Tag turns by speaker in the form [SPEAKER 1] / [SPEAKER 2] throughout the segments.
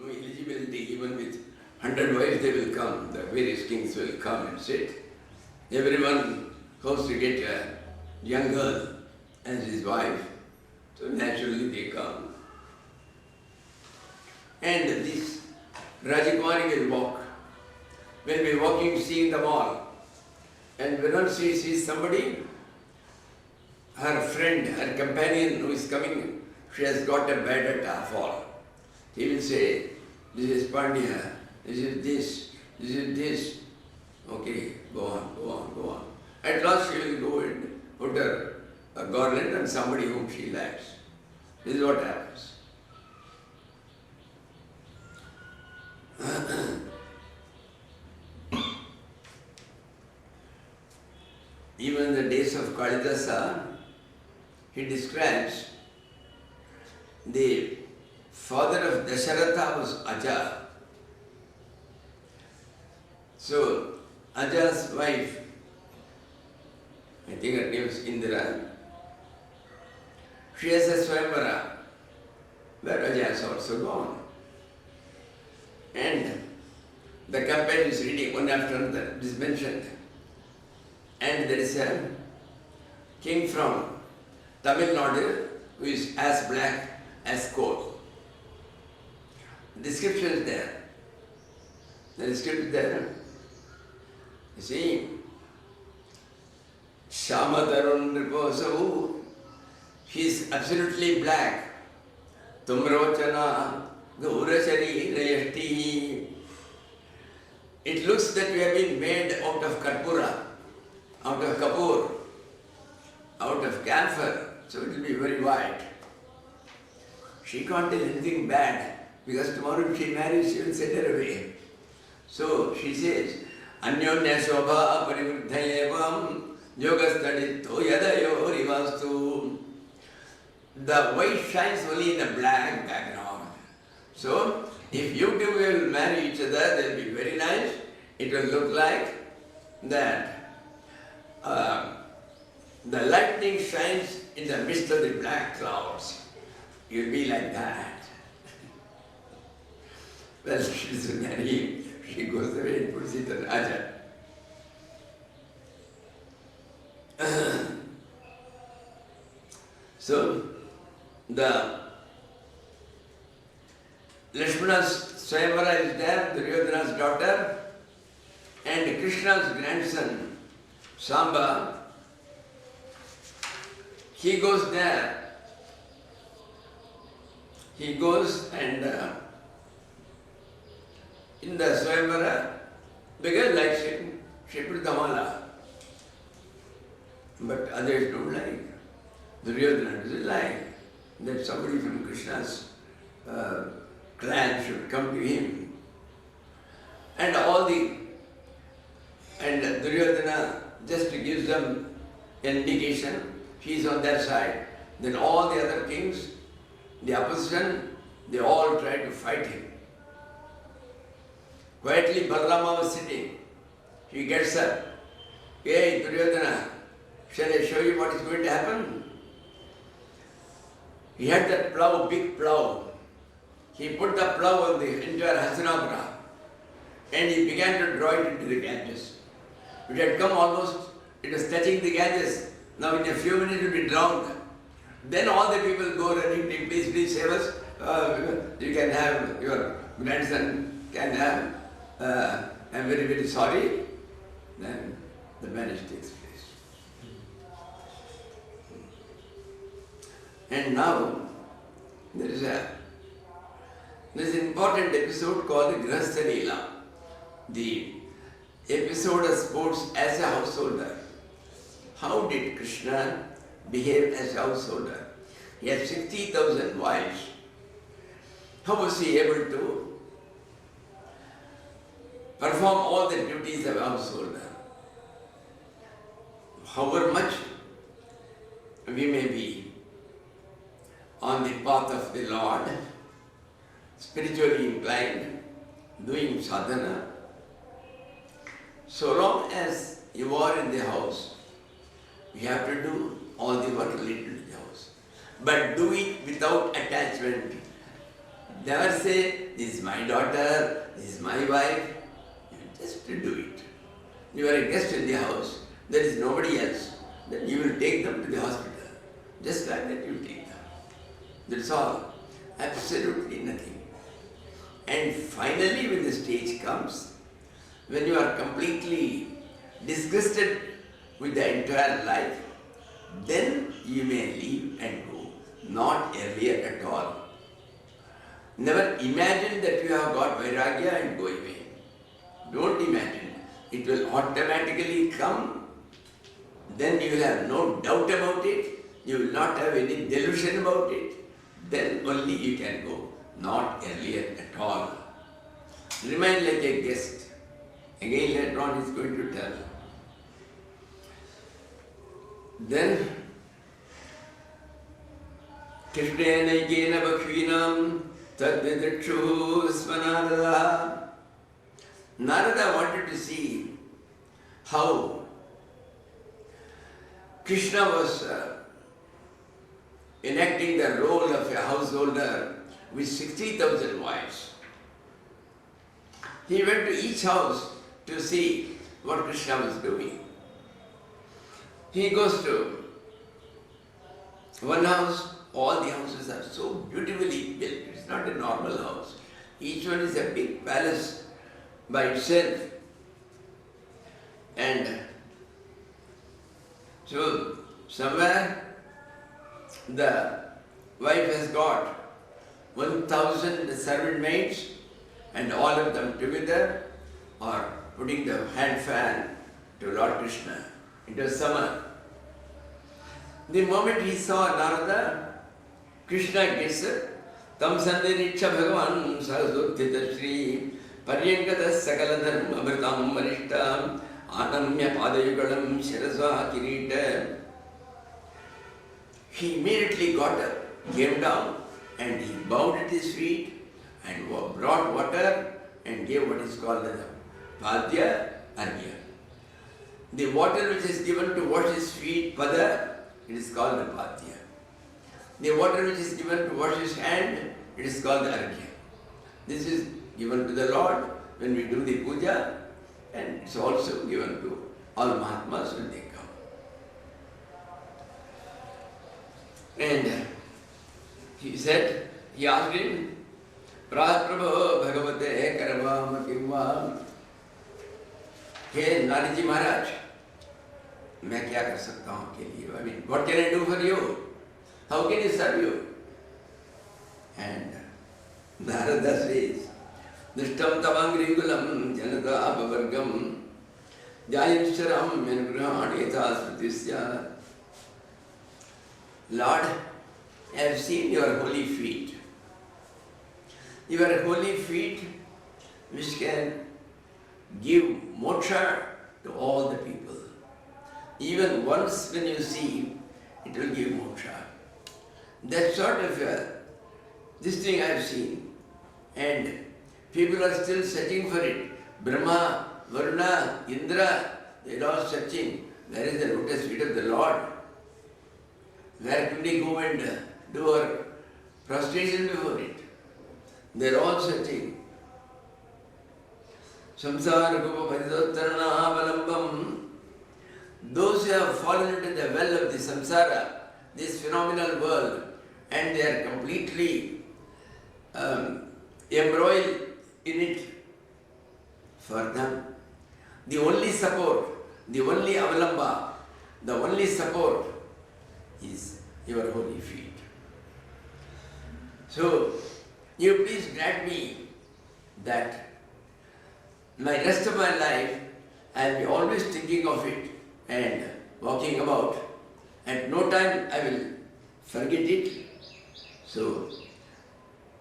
[SPEAKER 1] no eligibility, even with 100 wives they will come, the various kings will come and sit. Everyone hopes to get a young girl as his wife, so naturally they come. And this Rajakumari will walk. When we are walking, seeing them all, and when she sees somebody, her friend, her companion who is coming, she has got a bad fall. He will say, this is Pandya, this is this, this is this. Okay, go on, go on, go on. At last she will go and put her a garland on somebody whom she likes. This is what happens. Even in the days of Kalidasa, he describes the father of Dasharatha was Aja. So, Aja's wife, I think her name is Indira, she has a Swamvara where Aja has also gone. And the companion is reading one after another, this is mentioned. And there is a king from Tamil Nadu who is as black as coal. The description is there. The description is there. You see, Shamadarun Riposavu, he is absolutely black. Tumrochana, Gaurachari Rayashti. It looks that we have been made out of Karpura, out of Kapoor, out of camphor, so it will be very white. She can't tell anything bad, because tomorrow if she marries, she will send her away. So she says, Anyonya Shobha Parivruddhayevam Yogastaditto Yadayo Rivastu. The white shines only in the black background. So, if you two will marry each other, they will be very nice. It will look like that the lightning shines in the midst of the black clouds. You will be like that. Well, she is married. She goes away and puts it on Aja. So, the Lakshmana's Swayamvara is there, Duryodhana's daughter, and Krishna's grandson, Samba, he goes there. He goes and in the Swayamvara, the girl likes him, she put the mala. But others don't like. Duryodhana doesn't like that somebody from Krishna's clan should come to him. And Duryodhana just gives them an indication, he is on their side. Then all the other kings, the opposition, they all try to fight him. Quietly Balarama was sitting. He gets up. Hey Duryodhana, shall I show you what is going to happen? He had that plough, big plough. He put the plough on the entire Hastinapura and he began to draw it into the Ganges. It had come almost, it was touching the Ganges. Now in a few minutes it will be drowned. Then all the people go running to him, please save us. You can have, your grandson can have. I'm very, very sorry. Then the marriage takes place. And now there is an important episode called the Grihastha Leela. The episode of sports as a householder. How did Krishna behave as a householder? He had 60,000 wives. How was he able to perform all the duties of a householder? However much we may be on the path of the Lord, spiritually inclined, doing sadhana, so long as you are in the house, you have to do all the work related to the house. But do it without attachment. Never say, this is my daughter, this is my wife. Just to do it. You are a guest in the house, there is nobody else. Then you will take them to the hospital. Just like that you take them. That's all. Absolutely nothing. And finally when the stage comes, when you are completely disgusted with the entire life, then you may leave and go. Not earlier at all. Never imagine that you have got vairagya and go away. Don't imagine. It will automatically come. Then you will have no doubt about it. You will not have any delusion about it. Then only you can go. Not earlier at all. Remain like a guest. Again later on he is going to tell. Then Krishnena Yena Bhakvinam Tadvidakshu Svanarada. Narada wanted to see how Krishna was enacting the role of a householder with 60,000 wives. He went to each house to see what Krishna was doing. He goes to one house, all the houses are so beautifully built. It's not a normal house. Each one is a big palace by itself. And so somewhere the wife has got 1,000 servant maids and all of them together are putting the hand fan to Lord Krishna. It was summer. The moment he saw Narada, Krishna gets up. Tam sandiriksha bhagavan sarasutthita shri paryankata sakala dharma amritam marishtam anamya padayugalam shirasa kirita. He immediately got up, came down and he bowed at his feet and brought water and gave what is called the padya argya. The water which is given to wash his feet, pada, it is called the padya. The water which is given to wash his hand, it is called the argya. This is given to the Lord when we do the puja, and it's also given to all Mahatmas when they come. And he said, he asked him, Prabhu Bhagavate Karavam Kimvam. Hey Nariji Maharaj, मैं क्या कर सकता हूँ आपके लिए? I mean, what can I do for you? How can I serve you? And Narada says, Drishtam Tavangringulam Janata Apavargam Jayancharam Menugrahaneta Srutisya. Lord, I have seen your holy feet. Your holy feet which can give moksha to all the people. Even once when you see, it will give moksha. That sort of this thing I have seen. And people are still searching for it. Brahma, Varuna, Indra, they are all searching. Where is the lotus feet of the Lord? Where can we go and do our prostration before it? They are all searching. Samsara Guha Paridottarana Avalambam. Those who have fallen into the well of the samsara, this phenomenal world, and they are completely embroiled in it, for them, the only support, the only avalamba, the only support is your holy feet. So, you please grant me that my rest of my life I will be always thinking of it and walking about. At no time I will forget it. So,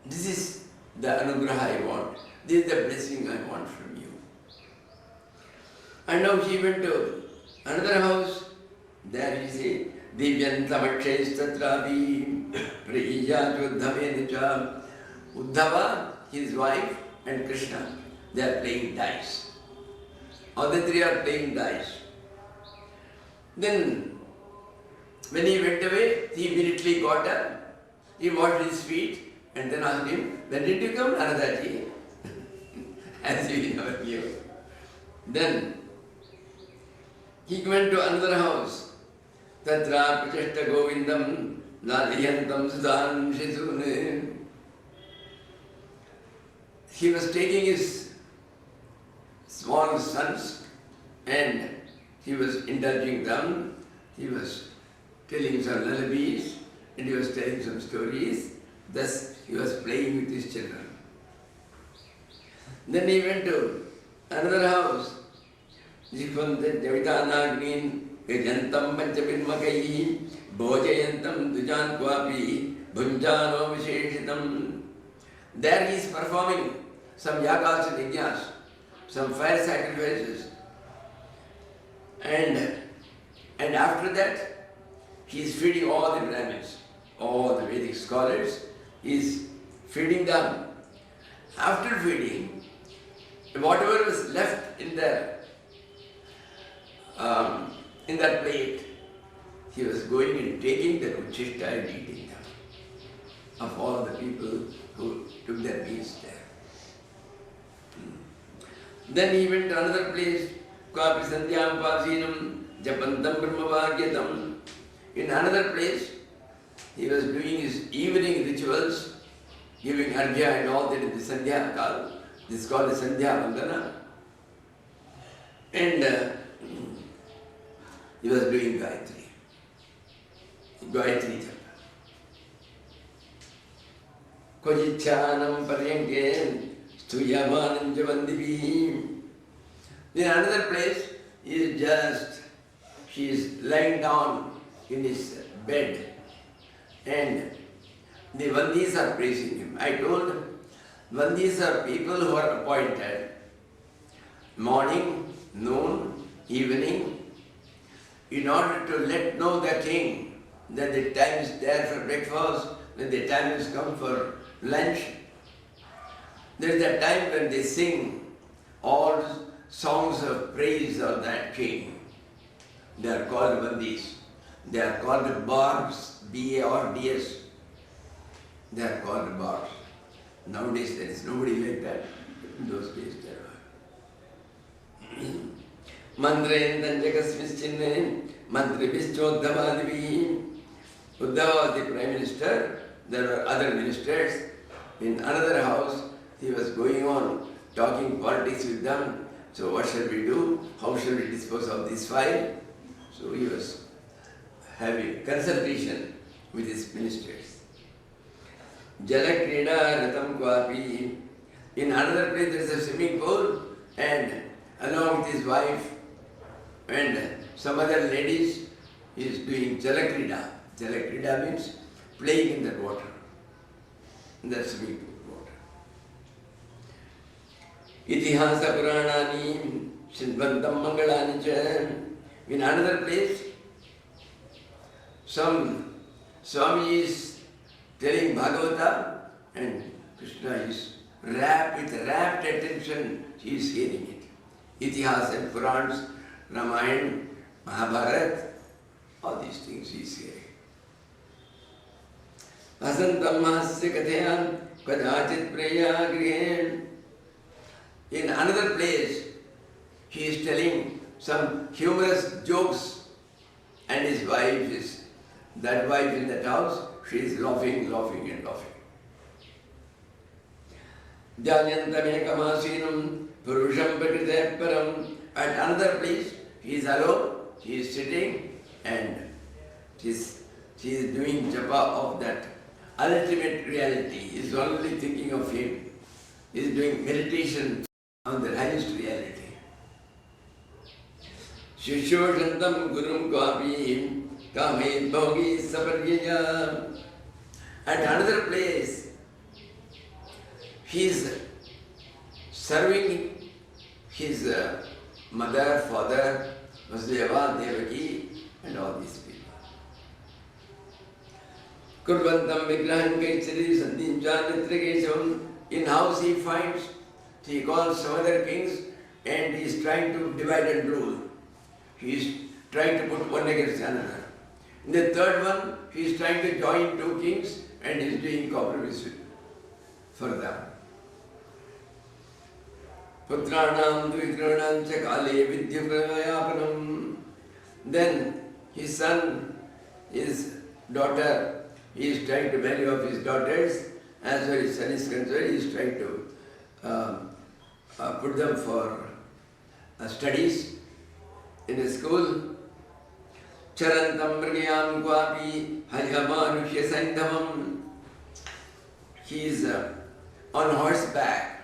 [SPEAKER 1] this is the anugraha I want. This is the blessing I want from you. And now she went to another house. There he said, Divyantamachais tatravi priyajudhavenucha. Uddhava, his wife, and Krishna, they are playing dice. All the three are playing dice. Then, when he went away, he immediately got up, he washed his feet, And then asked him, when did you come, Naradaji? As we never knew. Then he went to another house. Tatra Pachashta Govindam Laliyantam Sudan Shizune. He was taking his small sons and he was indulging them. He was telling some lullabies and he was telling some stories. Thus he was playing with his children. Then he went to another house. Jikvantat Javitanagnin Gajantam Panchapinmakai Bhojayantam Dujan Kwapi Bhunjano Visheshitam. There he is performing some yagas and yajnas, some fire sacrifices. And after that, he is feeding all the Brahmins, all the Vedic scholars. He is feeding them. After feeding, whatever was left in that plate, he was going and taking the uchishta and eating them of all the people who took their meals there. Then he went to another place, Kapi Sandhyam Pasinam Japantam Brahmavagyatam. In another place, he was doing his evening rituals, giving arghya and all that in the Sandhya Kal. This is called the Sandhya Vandana. And he was doing Gayatri. Gayatri Japa. Kojichanam Paryanken Stuyamanam Javandivi. In another place, he is lying down in his bed and the Vandis are praising him. I told Vandis are people who are appointed morning, noon, evening, in order to let know the king that the time is there for breakfast, that the time has come for lunch. There is a time when they sing all songs of praise of that king. They are called Vandis. They are called bards, B-A-R-D-S. They are called bards. Nowadays there is nobody like that. In those days there were. Mandren Jagasmischinne, Mantri Vischodhavadivi. Uddhava, the Prime Minister, there were other ministers. In another house, he was going on talking politics with them. So what shall we do? How shall we dispose of this file? So he was having consultation with his ministers. Jalakrida Ratam Kwapi. In another place there is a swimming pool and along with his wife and some other ladies he is doing Jalakrida. Jalakrida means playing in the water, in the swimming pool water. Itihasa Puranani Shindvantam Mangalani Cha. In another place, some Swamiji is telling Bhagavatam and Krishna is rapt with rapt attention, he is hearing it. Itihas and Purans, Ramayana, Mahabharata, all these things he is hearing. Vasantam Mahasya Kathayam Kadachit Preya Grihen. In another place, he is telling some humorous jokes and his wife is, that wife in that house, she is laughing, laughing and laughing. Janyantamekamasinam Purusham Pakriteh Param. At another place, he is alone, he is sitting and she is doing japa of that ultimate reality. He is only thinking of him. He is doing meditation on the highest reality. Shishoshantam Gurum Kapi Kame Bhogi Saparyaya. At another place, he is serving his mother, father, Vasudeva, Devaki, and all these people. Kurvantam Vigrahan Kaichari Sandhin Janitra. In house he finds, he calls some other kings and he is trying to divide and rule. He is trying to put one against another. In the third one, he is trying to join two kings and he is doing compromise for them. Putranam dvitranam chakale vidyapranam. Then his son, his daughter, he is trying to marry off his daughters. As far as his son is concerned, he is trying to put them for studies in a school. Charantam mrigayam kwapi hajamanusya saindhavam. He is on horseback.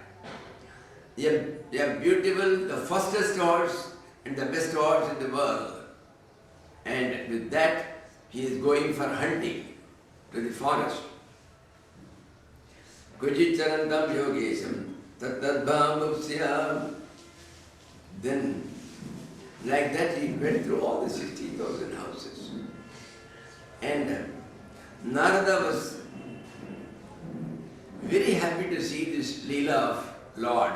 [SPEAKER 1] They are beautiful, the fastest horse and the best horse in the world. And with that, he is going for hunting to the forest. Kujicharantam yogesham tattadbhamupsyam. Then, like that, he went through all the 16,000 houses. And Narada was very happy to see this Leela of Lord.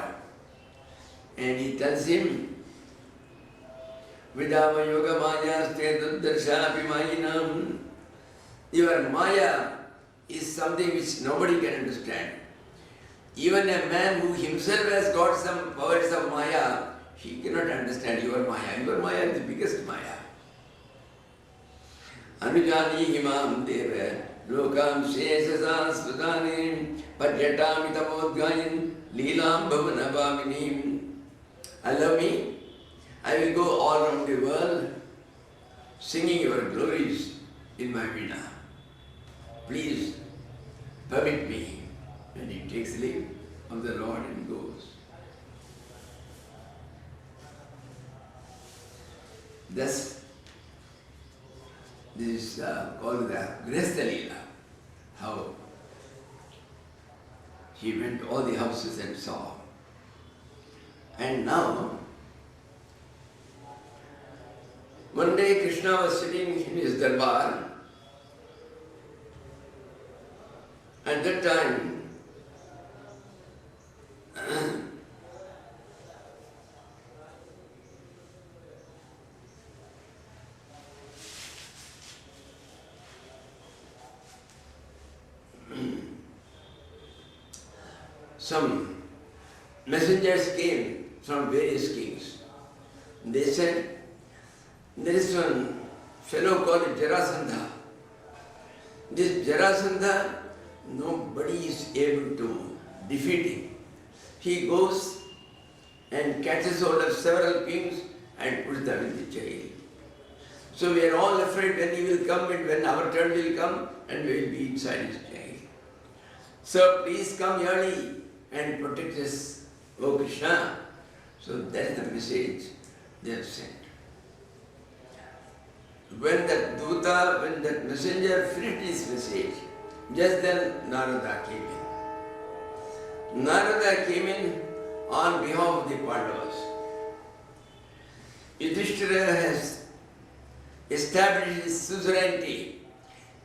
[SPEAKER 1] And he tells him, Vidama yoga maya stedudarshapi mayinam. Your maya is something which nobody can understand. Even a man who himself has got some powers of maya, he cannot understand your maya. Your maya is the biggest maya. Anujani himam deva lokam shesasa sudhanim padyatam itamodgayin leelam bhavanabhaminim. Allow me, I will go all around the world singing your glories in my veena. Please permit me. And he takes leave of the Lord and goes. Thus, this is called the Grihastha Leela, how he went to all the houses and saw. And now, one day Krishna was sitting in his darbar. At that time, some messengers came from various kings. They said, there is one fellow called Jarasandha. This Jarasandha, nobody is able to defeat him. He goes and catches hold of several kings and puts them in the jail. So we are all afraid when he will come and when our turn will come and we will be inside his jail. So please come early and protect us, O Krishna. So that is the message they have sent. When that messenger finished his message, just then Narada came in. Narada came in on behalf of the Pandavas. Yudhishthira has established his suzerainty,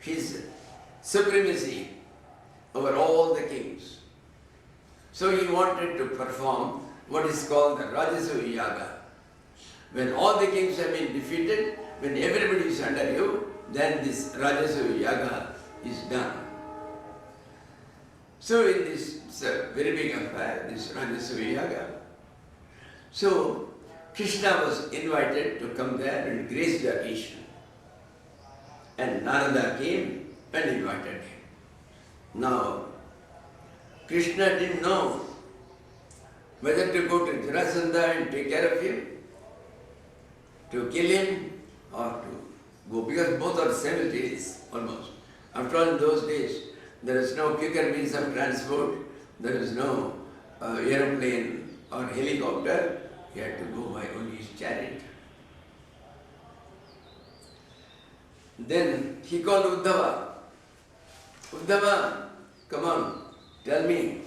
[SPEAKER 1] his supremacy over all the kings. So he wanted to perform what is called the Rajasuya Yaga. When all the kings have been defeated, when everybody is under you, then this Rajasuya Yaga is done. So in this very big affair, this Rajasuya Yaga, so Krishna was invited to come there and grace the occasion. And Narada came and invited him. Now, Krishna didn't know whether to go to Jarasandha and take care of him, to kill him, or to go, because both are simultaneous almost. After all, in those days, there is no quicker means of transport, there is no aeroplane or helicopter. He had to go by only his chariot. Then he called Uddhava. Uddhava, come on, tell me,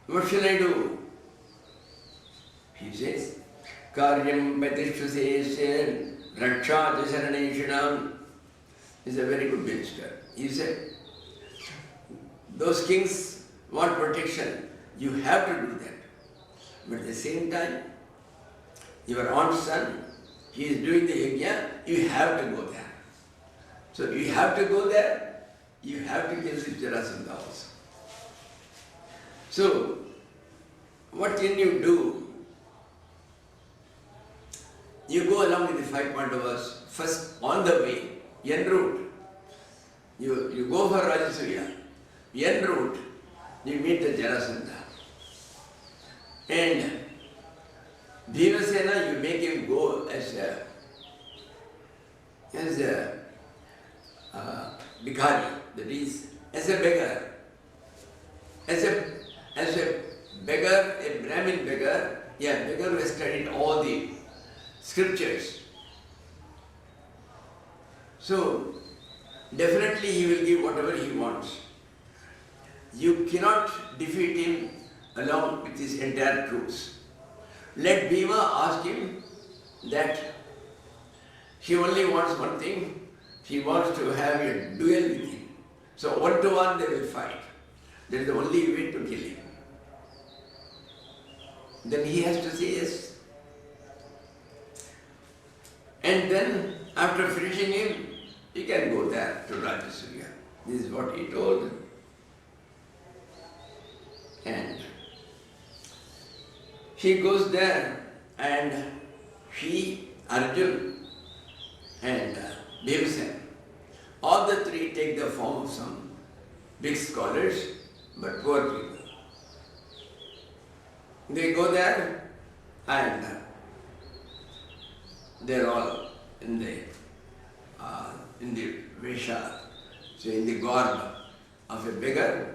[SPEAKER 1] what shall I do? He says, Karyam Patishusesyan Rakshata Sharaneshanam. He's a very good minister. He said, those kings want protection. You have to do that. But at the same time, your aunt's son, he is doing the yajna, you have to go there. So you have to go there, you have to kill this Jarasandha also. So, what can you do? You go along with the 5 Pandavas, first on the way, en route. You go for Rajasuya, en route, you meet the Jarasandha. And Bhimasena, you make him go as a bhikhari, that is, as a beggar. As a beggar, a Brahmin beggar, beggar who has studied all the scriptures. So, definitely he will give whatever he wants. You cannot defeat him along with his entire troops. Let Bhima ask him that he only wants one thing, he wants to have a duel with him. So 1 to 1 they will fight. That is the only way to kill him. Then he has to say yes. And then after finishing him, he can go there to Rajasuya. This is what he told. And he goes there and he, Arjun and Bhimsen, all the three take the form of some big scholars, but poor people. They go there and they're all in the Vesha, so in the garb of a beggar.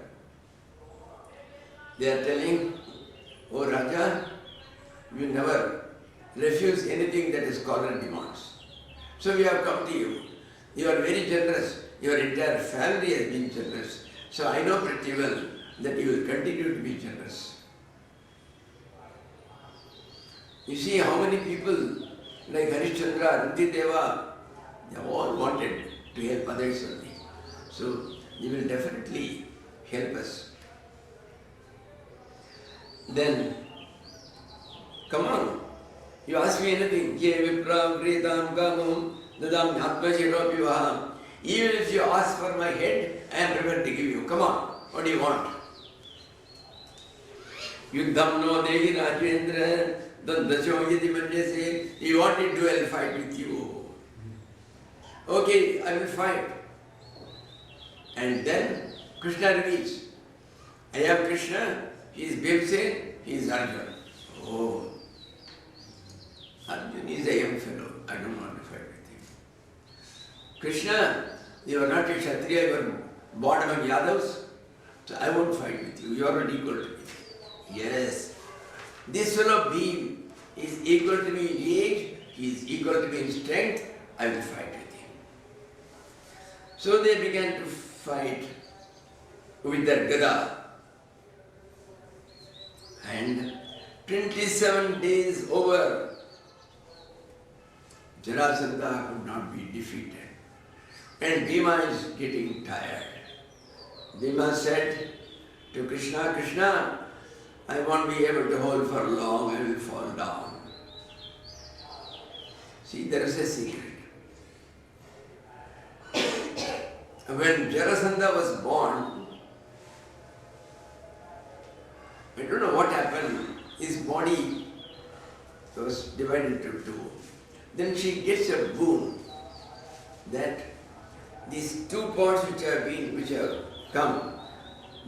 [SPEAKER 1] They are telling, "Oh Raja, you never refuse anything that a scholar demands. So we have come to you. You are very generous. Your entire family has been generous. So I know pretty well that you will continue to be generous." You see how many people like Harishchandra, Rintideva, they have all wanted to help others only. So they will definitely help us. Then, come on, you ask me anything, Ye Vipram Kritam Kamam Dadam Atmashiro Vivaham. Even if you ask for my head, I am prepared to give you. Come on, what do you want? Yuddham no Dehi Rajendra, Dandacho Yadi Manjase. You want a duel fight with you. Okay, I will fight. And then Krishna reveals, I am Krishna, he is Bhimsen, he is Arjun. Oh, Arjun is a young fellow, I don't want to fight with him. Krishna, you are not a Kshatriya, you are born among Yadavs, so I won't fight with you, you are not equal to me. Yes, this fellow Bhim is equal to me in age, he is equal to me in strength, I will fight with him. So they began to fight with their Gada. And 27 days over, Jarasandha could not be defeated. And Bhima is getting tired. Bhima said to Krishna, Krishna, I won't be able to hold for long, I will fall down. See, there is a secret. When Jarasandha was born, I don't know what happened, his body was divided into two. Then she gets a boon that these 2 parts which have come,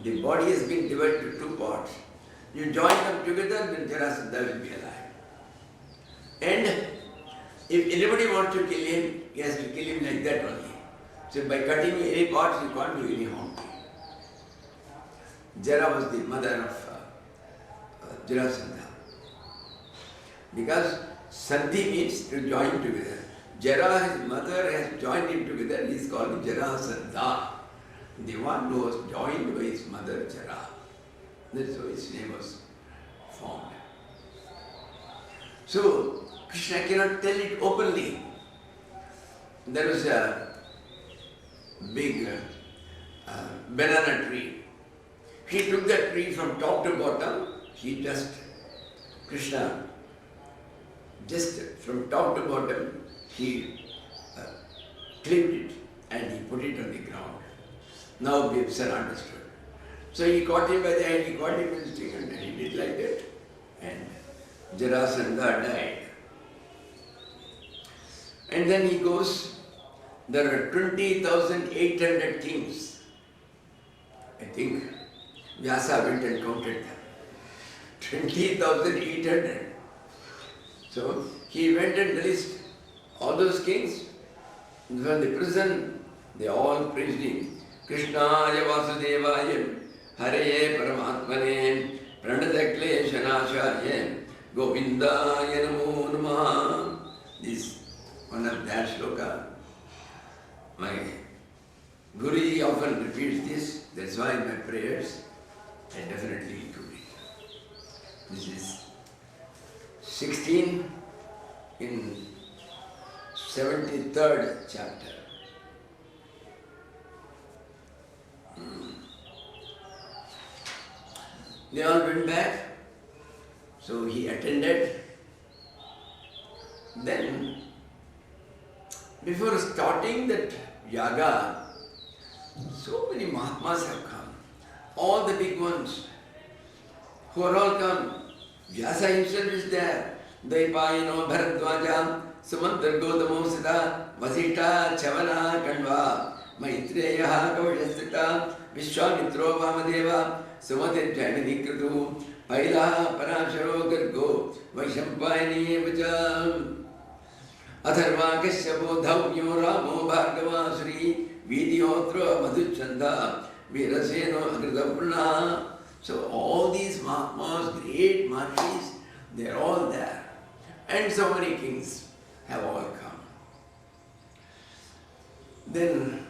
[SPEAKER 1] the body has been divided into 2 parts. You join them together, then Jarasandha will be alive. And if anybody wants to kill him, he has to kill him like that only. So by cutting any parts, you can't do any harm to him. Jara was the mother of Jarasandha. Because Sandhi means to join together. Jara, his mother, has joined him together. He is called Jarasandha. The one who was joined by his mother, Jara. That's how his name was formed. So, Krishna cannot tell it openly. There was a big banana tree. He took that tree from top to bottom. Krishna, just from top to bottom, he clipped it and he put it on the ground. Now Bhimsen understood. So he caught him by the hand, he caught him in the stick and he did like that. And Jarasandha died. And then he goes, there are 20,800 kings. I think Vyasa went and counted them. 20,800. So he went and released all those kings. From the prison, they all praised him. Krishnaya Vasudevaya, Hare Paramatmane, Pranadaklesha Shanashaya, Govindaya Namo Namaha. This one of that sloka. My Guruji often repeats this, that's why in my prayers I definitely include it. This is 16 in 73rd chapter. They all went back, so he attended. Then, before starting that yaga, so many Mahatmas have come. All the big ones who are all come. Vyasa himself is there. Daipayano Bharadwaja, Sumantra Gautamo Sita, Vasishta Chavana Kandva, Maitreya Kavashasita, Vishwamitro Vamadeva, Sumati Jainanikratu, Paila Paramacharya Gargo, Vaishampayani Vajam, Atharva Kashyabo Dhaumyo Ramo Bhagava Sri, Vidyotra Madhuchanda, Viraseno Agridapurna. So all these Mahatmas, great Maharishis, they are all there. And so many kings have all come. Then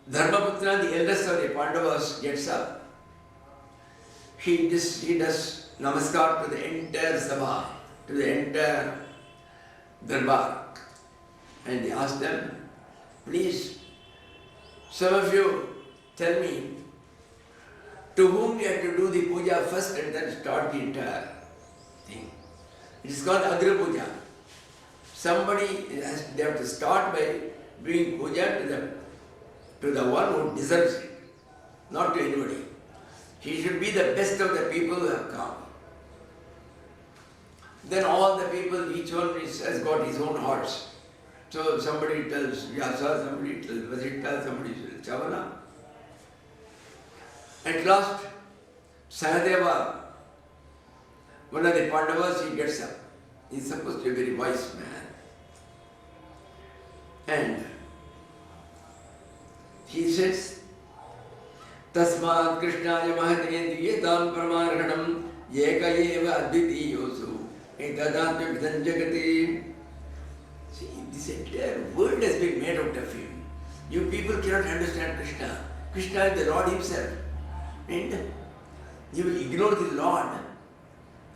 [SPEAKER 1] Dharmaputra, the eldest of the Pandavas, gets up. He does namaskar to the entire Sabha, to the entire Darbar. And he asked them, please, some of you tell me, to whom we have to do the puja first and then start the entire thing. It is called Agra Puja. They have to start by doing puja to the one who deserves it, not to anybody. He should be the best of the people who have come. Then all the people, each one has got his own horse. So somebody tells Vyasa, somebody tells Vasishta, somebody tells Chavana. At last, Sahadeva, one of the Pandavas, he gets up. He is supposed to be a very wise man. And he says, Tasmat Krishnaya Mahatma Yetam Paramarhanam Yeka Eva Advitiyosu Etadantya Vidhan Jagati. See, this entire world has been made out of him. You people cannot understand Krishna. Krishna is the Lord himself. And you will ignore the Lord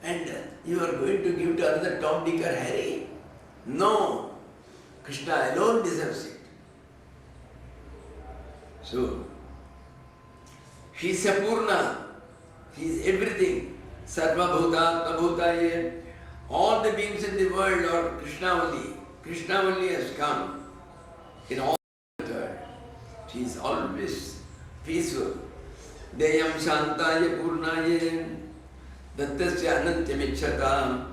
[SPEAKER 1] and you are going to give to another Tom, Dick or Harry. No, Krishna alone deserves it. So, he is Sapurna, he is everything. Sarva Bhuta, Bhutaye, all the beings in the world are Krishna only. Krishna only has come in all the world. He is always peaceful. Deyam Shantaya Purnaya Dattasya Anantyamichata.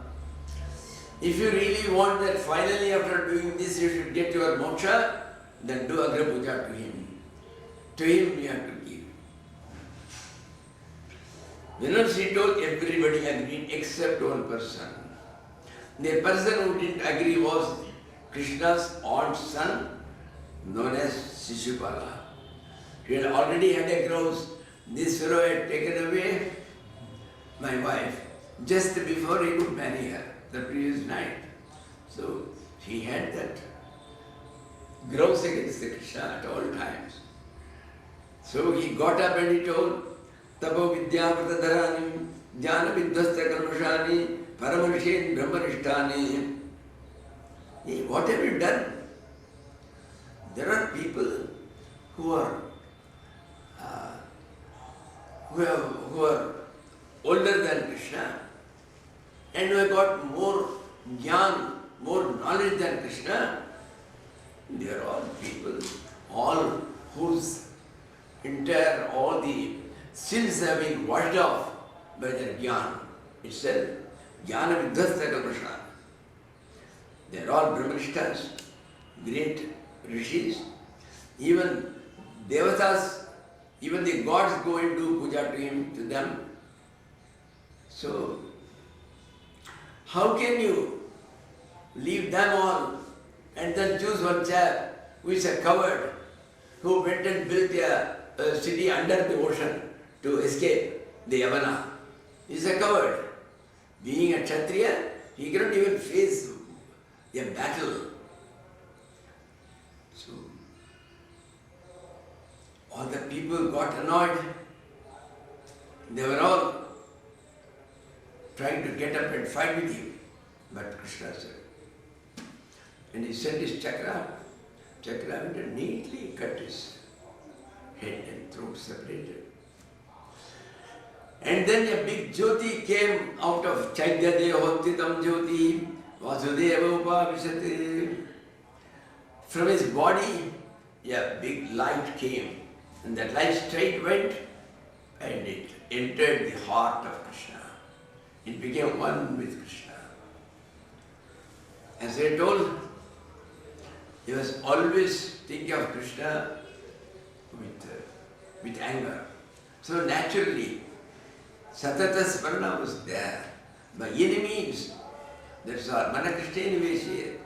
[SPEAKER 1] If you really want that finally after doing this you should get your moksha, then do Agra Puja to him. To him you have to give. When she told, everybody agreed except one person. The person who didn't agree was Krishna's odd son known as Shishupala. He had already had a grouse. This fellow had taken away my wife just before he could marry her, the previous night. So he had that grouse against the Krishna at all times. So he got up and he told, Tapo Vidya Pratadharani, Jnana Vidhasta Kalmashani, Paramacharya Brahmanishtani. What have you done? There are people who are older than Krishna and who have got more jnana, more knowledge than Krishna. They are all people, all whose sins have been washed off by their jnana itself. Jnana vidhasta kalmasha. They are all Brahmanishtas, great rishis. Even devatas, even the gods go and do puja to him, to them. So, how can you leave them all and then choose one chap who is a coward, who went and built a city under the ocean to escape the Yavana? He is a coward. Being a Kshatriya, he cannot even face a battle. So, all the people got annoyed. They were all trying to get up and fight with him. But Krishna said, and he sent his chakra. Chakra went and neatly cut his head and throat separated. And then a big jyoti came out of Chaityadehotitam jyoti Vasudeva Upavishate. From his body, a big light came. And that light straight went and it entered the heart of Krishna. It became one with Krishna. As I told, he was always thinking of Krishna with anger. So naturally, Satata Smarana was there. By any means, that's all. Manakrishna Niveshe.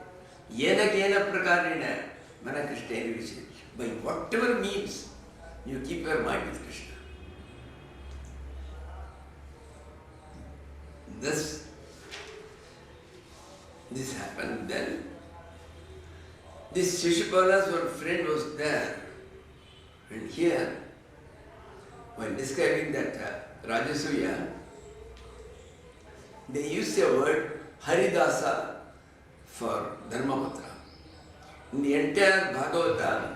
[SPEAKER 1] Yena kena prakarena Manakrishna Niveshe. By whatever means, you keep your mind with Krishna. This happened then. This Shishupala's one friend was there. And here, when describing that Rajasuya, they use the word Haridasa for Dharmapatra. In the entire Bhagavatam,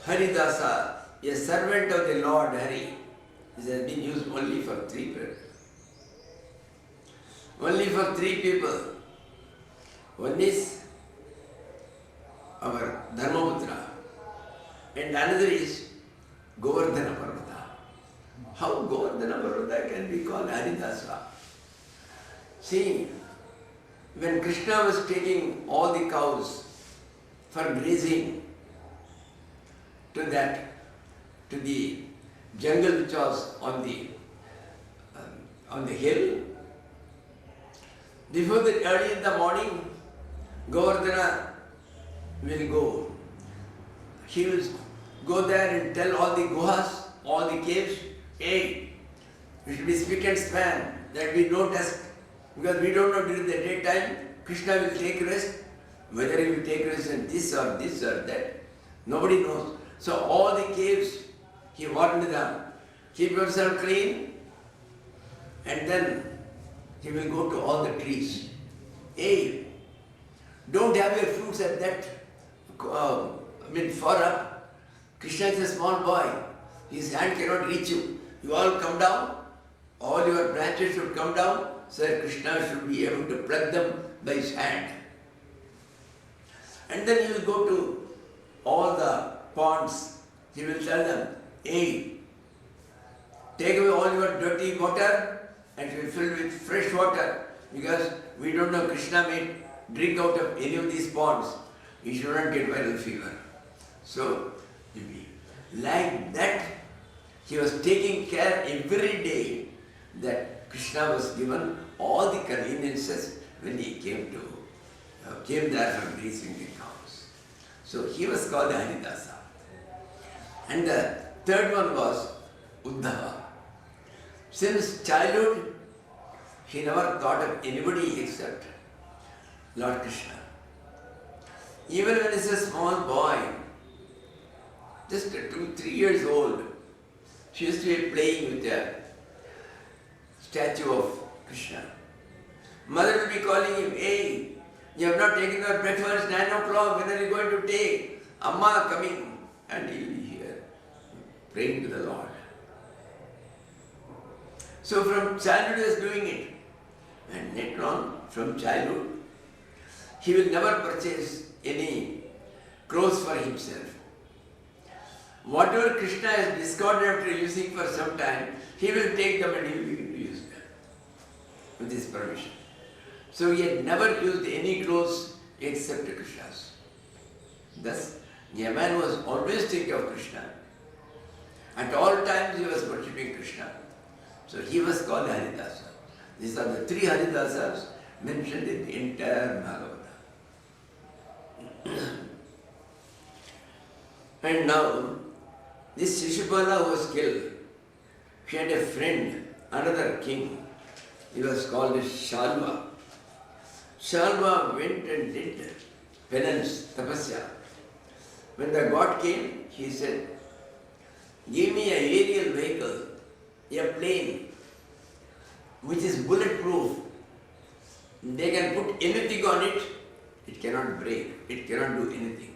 [SPEAKER 1] Haridasa, a servant of the Lord Hari, this has been used only for three people. Only for three people. One is our Dharmaputra, and another is Govardhana Parvata. How Govardhana Parvata can be called Haridasa? See, when Krishna was taking all the cows for grazing to the jungle which was on the hill, before that early in the morning, Govardhana will go. He will go there and tell all the guhas, all the caves, hey, we should be spick and span, that we don't ask, because we don't know during the daytime, Krishna will take rest, whether he will take rest in this or that, nobody knows. So all the caves, he warned them, keep yourself clean, and then he will go to all the trees. Hey, don't have your fruits at that, far up. Krishna is a small boy. His hand cannot reach you. You all come down. All your branches should come down, so that Krishna should be able to pluck them by his hand. And then he will go to all the ponds. He will tell them, hey, take away all your dirty water and it will fill with fresh water, because we don't know Krishna may drink out of any of these ponds. He should not get viral fever. So, like that, he was taking care every day that Krishna was given all the conveniences when he came there for grazing the cows. So he was called Haridasa. And the third one was Uddhava. Since childhood, he never thought of anybody except Lord Krishna. Even when he was a small boy, just 2-3 years old, she used to be playing with a statue of Krishna. Mother will be calling him, hey, you have not taken your breakfast, 9 o'clock, when are you going to take? Amma coming. And he will be here, praying to the Lord. So from childhood he was doing it. And later on, from childhood, he will never purchase any clothes for himself. Whatever Krishna has discarded after using for some time, he will take them and he will begin to use them with his permission. So he had never used any clothes except Krishna's. Thus, a man was always thinking of Krishna. At all times he was worshipping Krishna. So he was called Haridasa. These are the 3 Haridasas mentioned in the entire Bhagavatam. And now, this Shishupala was killed. She had a friend, another king. He was called Shalva. Shalva went and did penance, tapasya. When the god came, he said, give me an aerial vehicle, a plane, which is bulletproof. They can put anything on it, it cannot break, it cannot do anything.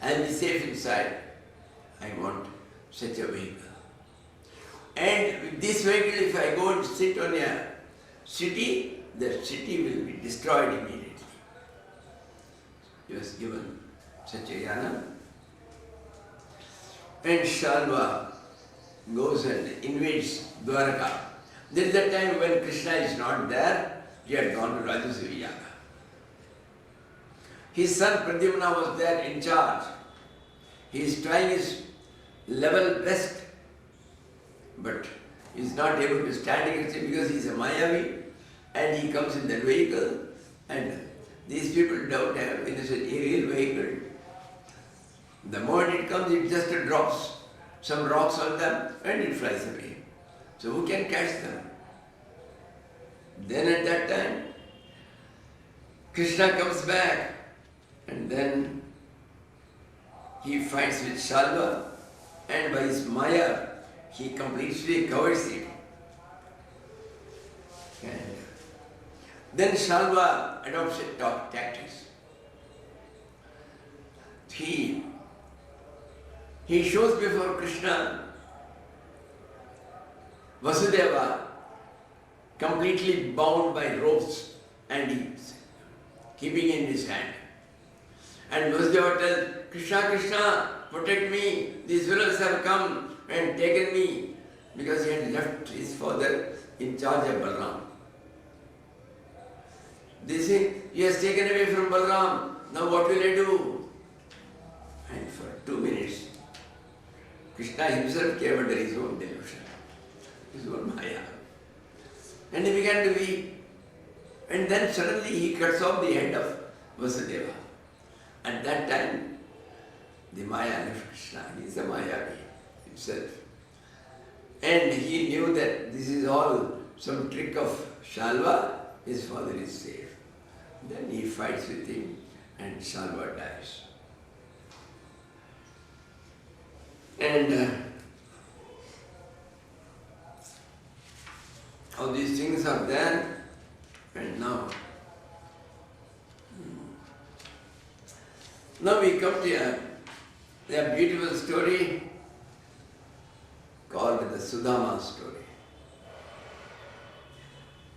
[SPEAKER 1] I will be safe inside. I want such a vehicle. And with this vehicle, if I go and sit on a city, the city will be destroyed immediately. He was given such a yana. And Shalva goes and invades Dwaraka. There is a time when Krishna is not there, he had gone to Rajasuya Yaga. His son Pradyumna was there in charge. He is trying his level best, but he is not able to stand against him because he is a Mayavi and he comes in that vehicle and these people don't have in this aerial vehicle. The moment it comes, it just drops some rocks on them and it flies away. So who can catch them? Then at that time, Krishna comes back and then he fights with Shalva and by his Maya, he completely covers it. And then Shalva adopts tactics. He shows before Krishna Vasudeva completely bound by ropes and he's keeping in his hand. And Vasudeva tells, Krishna, Krishna, protect me, these fellows have come and taken me, because he had left his father in charge of Balram. They say, he has taken away from Balram, now what will I do? And for 2 minutes, Krishna himself came under his own delusion, his own Maya. And he began to weep. And then suddenly he cuts off the head of Vasudeva. At that time, the Maya left Krishna. He is a Mayavi himself. And he knew that this is all some trick of Shalva, his father is safe. Then he fights with him and Shalva dies. And all these things are there, and now we come to a beautiful story called the Sudama story.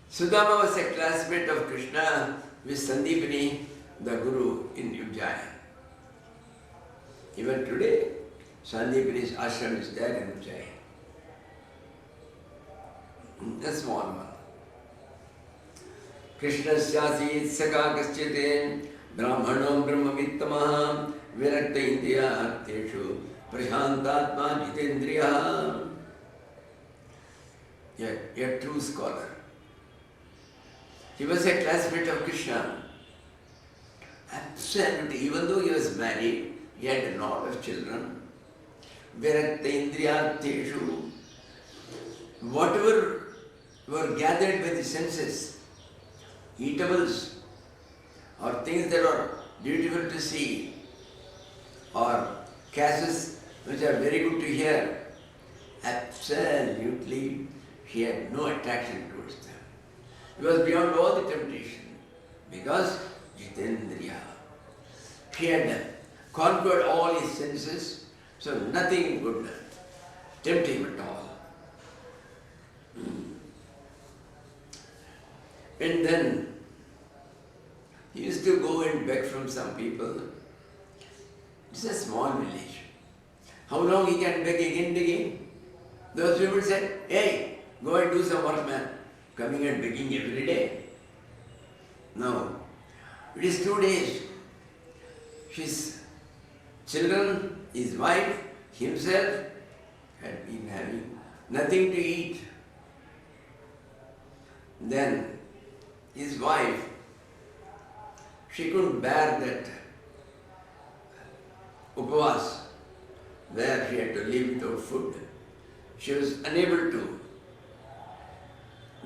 [SPEAKER 1] Sudama was a classmate of Krishna with Sandipani, the Guru in Ujjain. Even today, Sandipani's ashram is there in Ujjain. A small one. Krishna Syasi Saka Kaschiten Brahmanam Brahmavittamaha Virakta Indriya Arteshu Prashantatma Jitendriya. A true scholar. He was a classmate of Krishna. Absolutely, even though he was married, he had a lot of children. Virakta Indriya Arteshu. Whatever were gathered by the senses, eatables, or things that are beautiful to see, or cases which are very good to hear, absolutely he had no attraction towards them. He was beyond all the temptation, because Jitendriya. He had conquered all his senses, so nothing would tempt him at all. And then he used to go and beg from some people. It's a small village. How long he can beg again and again? Those people said, hey, go and do some work, man. Coming and begging every day. No. It is 2 days. His children, his wife, himself had been having nothing to eat. Then his wife, she couldn't bear that upavas where she had to live without food. She was unable to.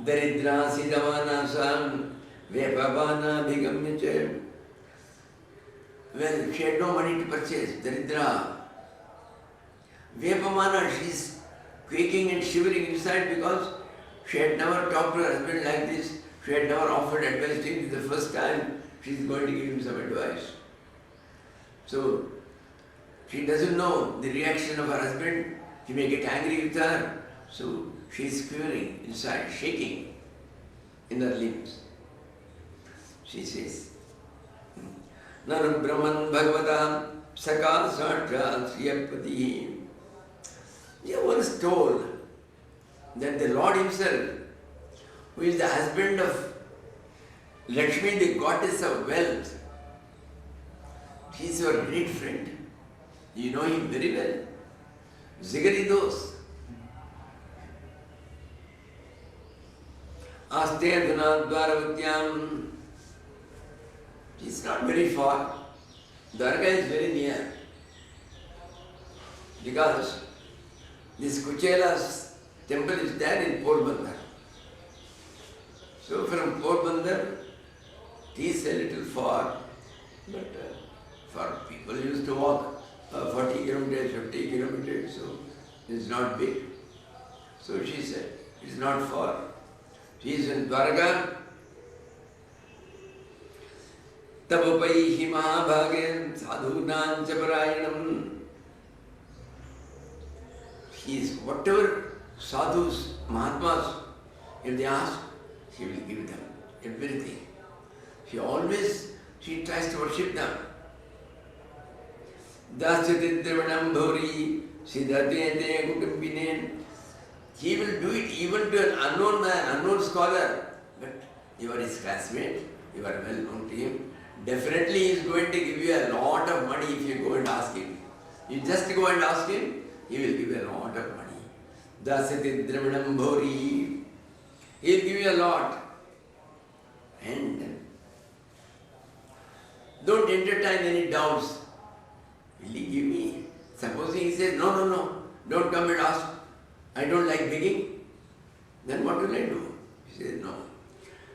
[SPEAKER 1] Daridra siddhavanasam vepavana bhigamyache. Well, she had no money to purchase. Daridra. Vepamana, she is quaking and shivering inside because she had never talked to her husband like this. She had never offered advice to him. This is the first time she is going to give him some advice. So, she doesn't know the reaction of her husband. He may get angry with her. So, she is quivering inside, shaking in her limbs. She says, Nanu Brahman Bhagavatam Sakal Satya Sriyapati. He once told that the Lord himself, who is the husband of Lakshmi, the goddess of wealth, he is your great friend. You know him very well. Zigari dos. Aste adhuna dvaravatyam. He is not very far. Dwarka is very near. Because this Kuchela's temple is there in Porbandar. So from Porbandar, it is a little far, but for people used to walk 40 kilometers, 50 kilometers, so it's not big. So she said, it's not far. She is in Dwarka. Tabapaihi mahabhagyan sadhunam chaparayinam. He is whatever sadhus, mahatmas, if they ask, she will give them everything. She tries to worship them. Dasyati dravanam bhauri siddhatete kutumbinen. He will do it even to an unknown man, unknown scholar. But you are his classmate, you are well known to him. Definitely he is going to give you a lot of money if you go and ask him. You just go and ask him, he will give you a lot of money. Dasyati dravanam bhauri. He will give you a lot. And don't entertain any doubts. Will he give me? Supposing he says, no, don't come and ask. I don't like begging. Then what will I do? He says, no.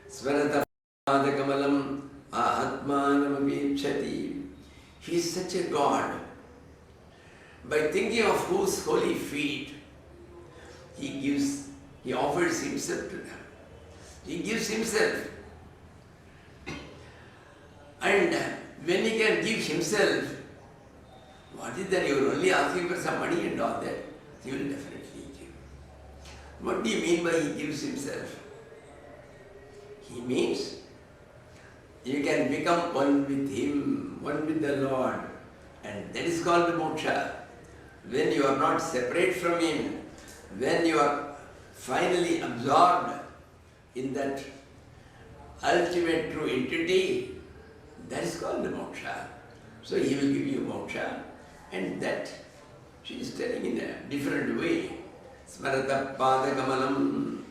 [SPEAKER 1] Svarata kamalam ahatmanam abhipchati. He is such a God. By thinking of whose holy feet, he offers himself to them. He gives himself. And when he can give himself, what is that? You are only asking for some money and all that. He will definitely give. What do you mean by he gives himself? He means you can become one with him, one with the Lord. And that is called the moksha. When you are not separate from him, when you are finally absorbed in that ultimate true entity, that is called the moksha. So he will give you moksha, and that she is telling in a different way. Smarata pada kamalam.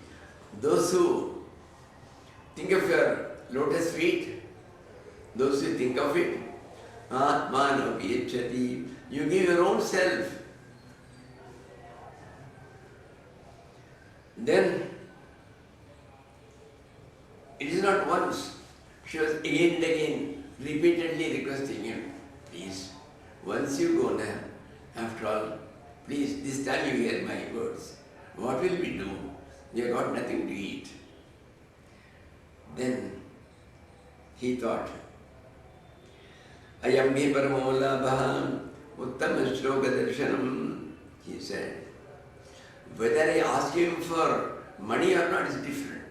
[SPEAKER 1] Those who think of your lotus feet, those who think of it, atmano bhiyachati, you give your own self. Then it is not once. She was again and again repeatedly requesting him, please, once you go there, after all, please, this time you hear my words. What will we do? We have got nothing to eat. Then he thought, Ayam bhi paramola bham uttama shloka darshanam. He said, whether I ask him for money or not is different.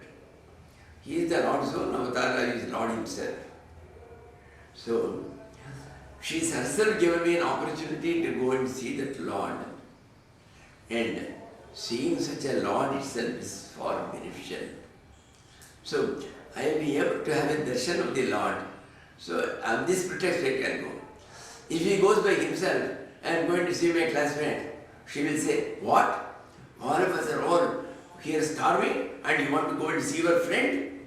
[SPEAKER 1] He is the Lord's own avatar, he is Lord himself. So, she's herself given me an opportunity to go and see that Lord. And seeing such a Lord itself is far beneficial. So I will be able to have a darshan of the Lord. So on this pretext I can go. If he goes by himself, I am going to see my classmate, she will say, what? All of us are all here starving and you want to go and see your friend?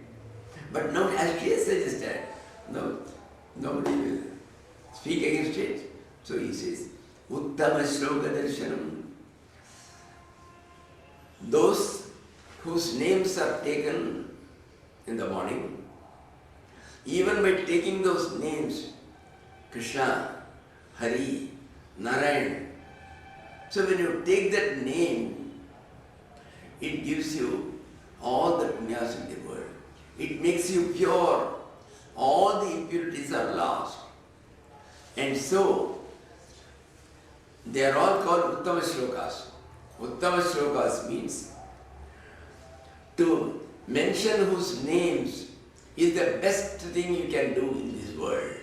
[SPEAKER 1] But now, as she has suggested, no, nobody will speak against it. So he says, Uttama Shloka Darshanam. Those whose names are taken in the morning, even by taking those names, Krishna, Hari, Narayan, so when you take that name, it gives you all the punyas in the world. It makes you pure. All the impurities are lost. And so, they are all called Uttama Shlokas. Uttama Shlokas means to mention whose names is the best thing you can do in this world.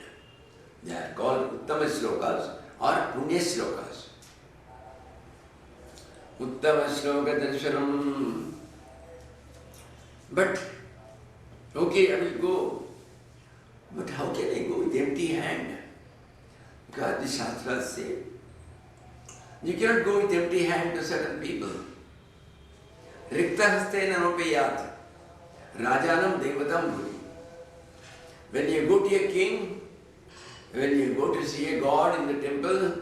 [SPEAKER 1] They are called Uttama Shlokas or Punya Shlokas. Uttama Shloka Darshanam. But, okay, I will go. But how can I go with empty hand? Because the Shastras say, you cannot go with empty hand to certain people. Rikta haste nanopayat. Rajanam devatam bhuri. When you go to a king, when you go to see a god in the temple,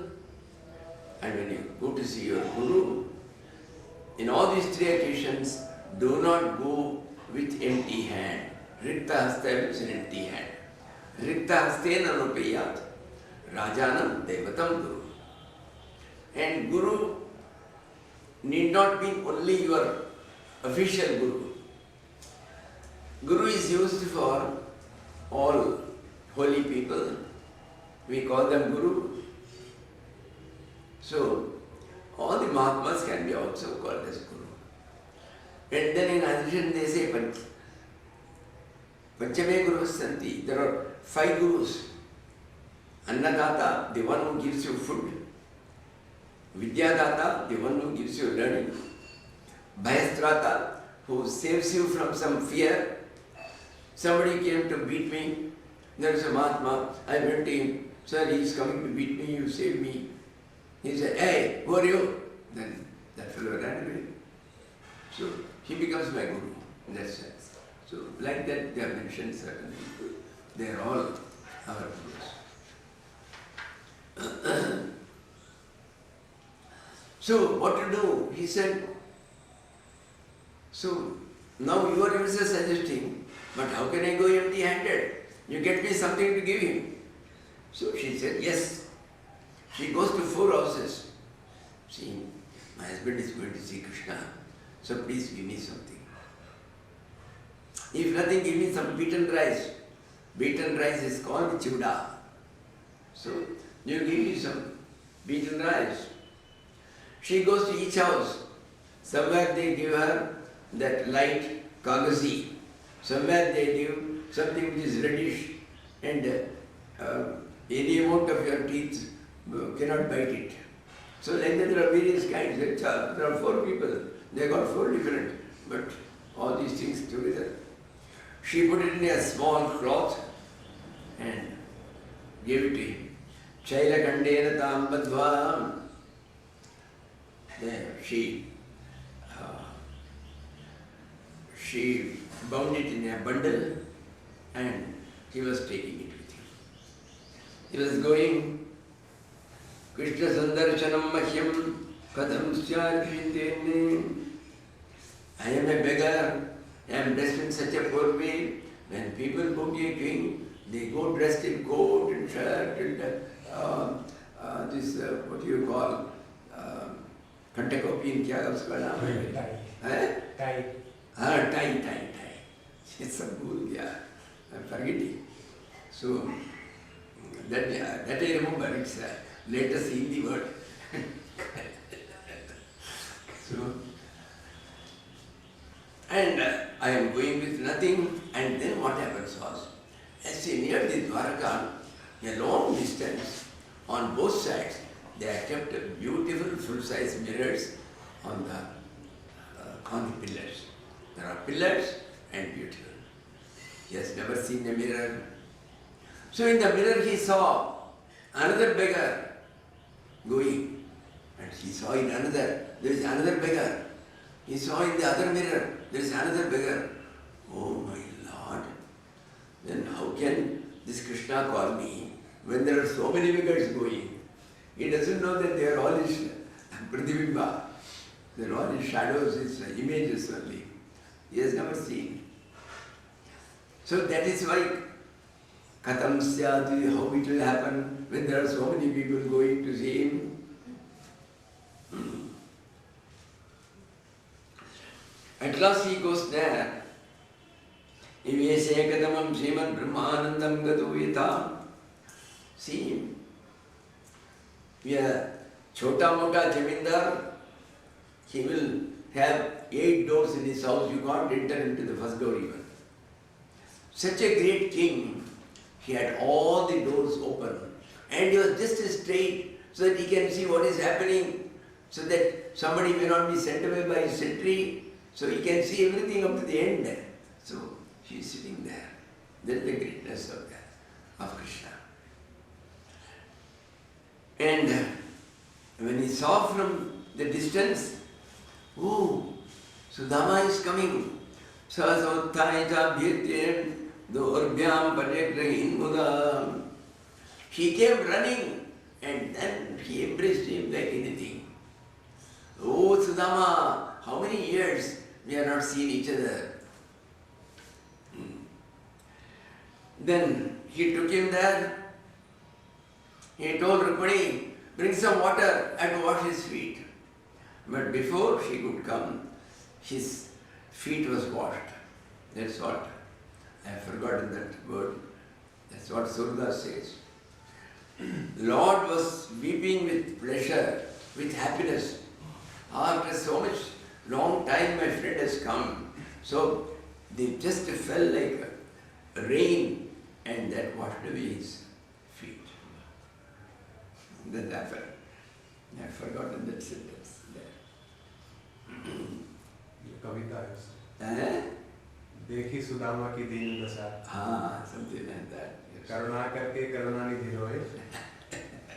[SPEAKER 1] and when you go to see your guru, in all these three occasions, do not go with empty hand. Rikta haste means an empty hand. Rikta haste nanopayat. Rajanam devatam guru. And Guru need not be only your official Guru. Guru is used for all holy people. We call them Guru. So, all the Mahatmas can be also called as Guru. And then in addition they say, Panchame Gurus Santi. There are 5 Gurus. Annadata, the one who gives you food. Vidyadata, the one who gives you learning. Bhayastrata, who saves you from some fear. Somebody came to beat me. There is a Mahatma. I went to him. Sir, he is coming to beat me. You save me. He said, hey, who are you? Then that fellow ran away. So he becomes my guru in that sense. So like that they have mentioned certain people. They are all our gurus. So what to do? He said, so now you are also suggesting, but how can I go empty-handed? You get me something to give him. So she said, yes. She goes to 4 houses. See, my husband is going to see Krishna, so please give me something. If nothing, give me some beaten rice. Beaten rice is called chuda. So you give me some beaten rice. She goes to each house. Somewhere they give her that light kagasi. Somewhere they give something which is reddish and any amount of your teeth cannot bite it. So like that there are various kinds. There are 4 people. They got 4 different, but all these things together. She put it in a small cloth and gave it to him. Chaila kandena tam badva. There she bound it in a bundle and he was taking it with him. He was going, Krishna Sandarshanam Mahyam Kadam Syarvindene. I am a beggar, I am dressed in such a poor way. When people book a king, they go dressed in coat and shirt and what do you call, Kantakopi in kya uska naam hai? Tie. Tie. It's a bhool gaya. I'm forgetting. So, that I remember, it's a latest Hindi word. So, and I am going with nothing, and then what happens was, as she neared the Dwarka, a long distance, on both sides, they have kept beautiful full-size mirrors on the pillars. There are pillars and beautiful. He has never seen a mirror. So in the mirror he saw another beggar going, and he saw in another, there is another beggar. He saw in the other mirror, there is another beggar. Oh my Lord, then how can this Krishna call me when there are so many beggars going? He doesn't know that they are all his pratibimba. They are all his shadows, his images only. He has never seen. So that is why Katam Syati, how it will happen when there are so many people going to see him. At last he goes there. Ivese kadamam Srimad Brahmanandam gatu yatha. See him. Yeah, Chota Mota Jamindar, he will have 8 doors in his house. You can't enter into the first door even. Such a great king, he had all the doors open. And he was just straight so that he can see what is happening, so that somebody may not be sent away by his sentry, so he can see everything up to the end. So he is sitting there. That is the greatness of Krishna. And when he saw from the distance, oh, Sudama is coming. He came running and then he embraced him like anything. Oh Sudama, how many years we have not seen each other. Then he took him there. He told Rukmani, bring some water and wash his feet. But before she could come, his feet was washed. That's what. I have forgotten that word. That's what Surdas says. Lord was weeping with pleasure, with happiness. After so much long time my friend has come. So they just fell like a rain and that washed away his feet. That happened. I have forgotten that sentence there.
[SPEAKER 2] Kavita is. देखी सुदामा की दीन दशा.
[SPEAKER 1] Something like that. Yes.
[SPEAKER 2] करुणा करके करुणानिधि रोए.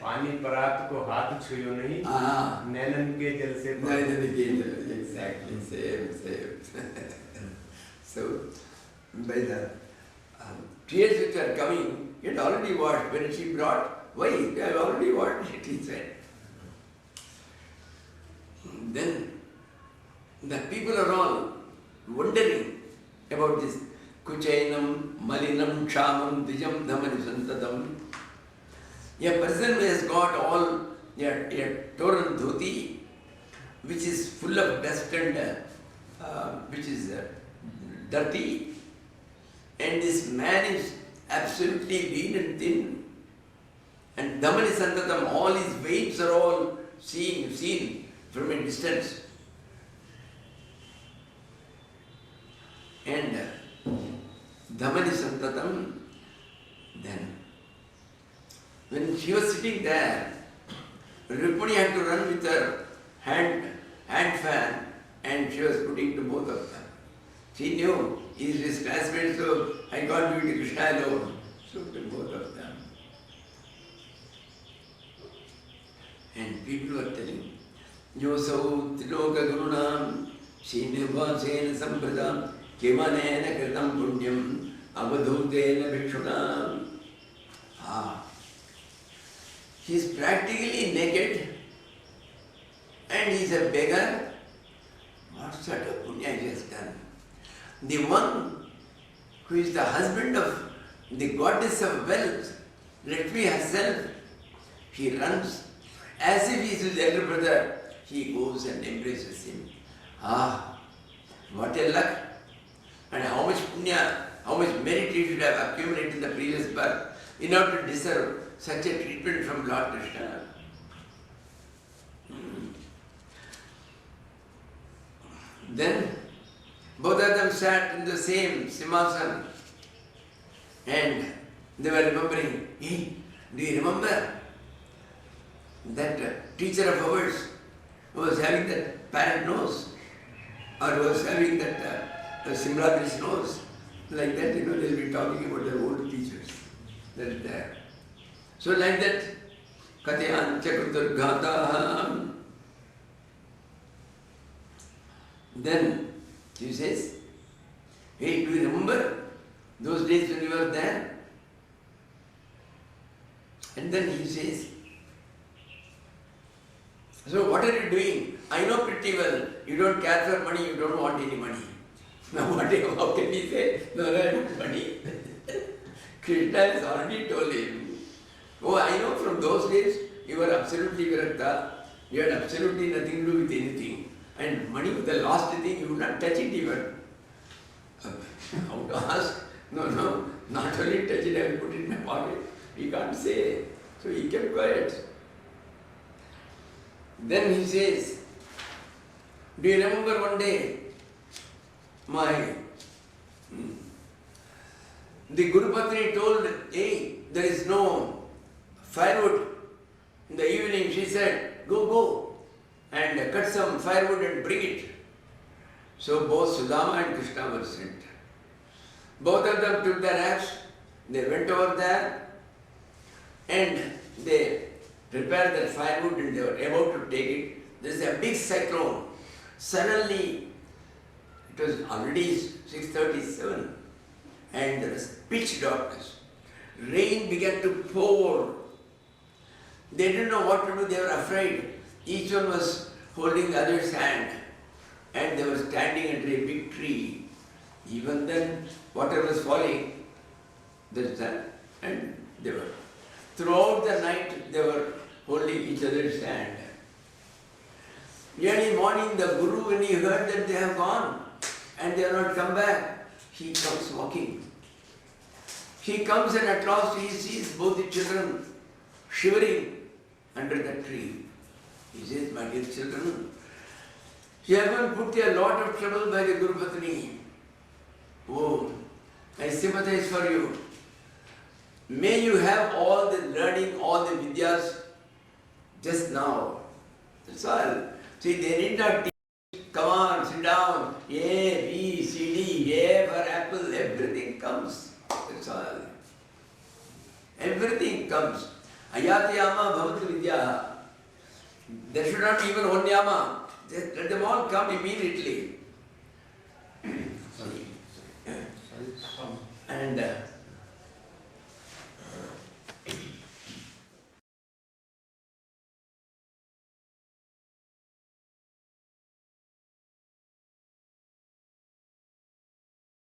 [SPEAKER 2] पानी परात को हाथ छुयो नहीं. नैनन के जल से.
[SPEAKER 1] नैनन के जल. Exactly. Same. So, by the tears which are coming, it already washed. When she brought, why? They have already washed it, he said. Then the people are all wondering about this Kuchainam, Malinam, Kshamam, Dijam, Dhamani, Santatam. A person who has got all a torn dhoti, which is full of dust and which is dirty, and this man is absolutely lean and thin, and Dhamani Santatam, all his veins are all seen from a distance. And Dhamani Santatam, then when she was sitting there, Rukmani had to run with her hand fan and she was putting to both of them. She knew he is his classmate, so I can't do it to Krishna alone. So to both of them. And people were telling, Yosau Tiloka Gurunam, Shinivasena Sampradam, Kimanena Kritam Punyam, Avadhutena Bhikshunam. He is practically naked and he is a beggar. What sort of punya he has done? The one who is the husband of the goddess of wealth, Lakshmi herself, he runs as if he is his elder brother. He goes and embraces him. What a luck! And how much punya, how much merit he should have accumulated in the previous birth in order to deserve such a treatment from Lord Krishna. Then both of them sat in the same simhasan and they were remembering, hey, Do you remember that teacher of ours who was having that parrot nose, or was having that Simratish nose? Like that, they'll be talking about their old teachers that is there. So like that, Katyan Chakuturghata. Then he says, hey, do you remember those days when you were there? And then he says, so what are you doing? I know pretty well, you don't care for money, you don't want any money. Now how can he say, no, I want money? Krishna has already told him, oh, I know from those days you were absolutely virakta, you had absolutely nothing to do with anything. And money was the last thing, you would not touch it even. How to ask? No, not only touch it, I will put it in my pocket. He can't say. So he kept quiet. Then he says, do you remember one day, the Guru Patni told, hey, there is no firewood. In the evening she said, go and cut some firewood and bring it. So both Sudama and Krishna were sent. Both of them took their axe, they went over there and they prepared their firewood and they were about to take it. There is a big cyclone. Suddenly, it was already 6:37 and there was pitch darkness. Rain began to pour. They didn't know what to do, they were afraid. Each one was holding the other's hand and they were standing under a big tree. Even then, water was falling. And they were. Throughout the night, they were holding each other's hand. Early morning, the Guru, when he heard that they have gone and they have not come back, he comes walking. He comes and at last he sees both the children shivering under the tree. He says, my dear children, you have been put a lot of trouble by the Guru Patni. Oh, I sympathize for you. May you have all the learning, all the vidyas just now. That's all. See, they need not teach, come on, sit down, A, B, C, D, A for apple, everything comes. That's all. Everything comes. Ayatiyama bhavatu vidya. There should not be even one yama. Just let them all come immediately. And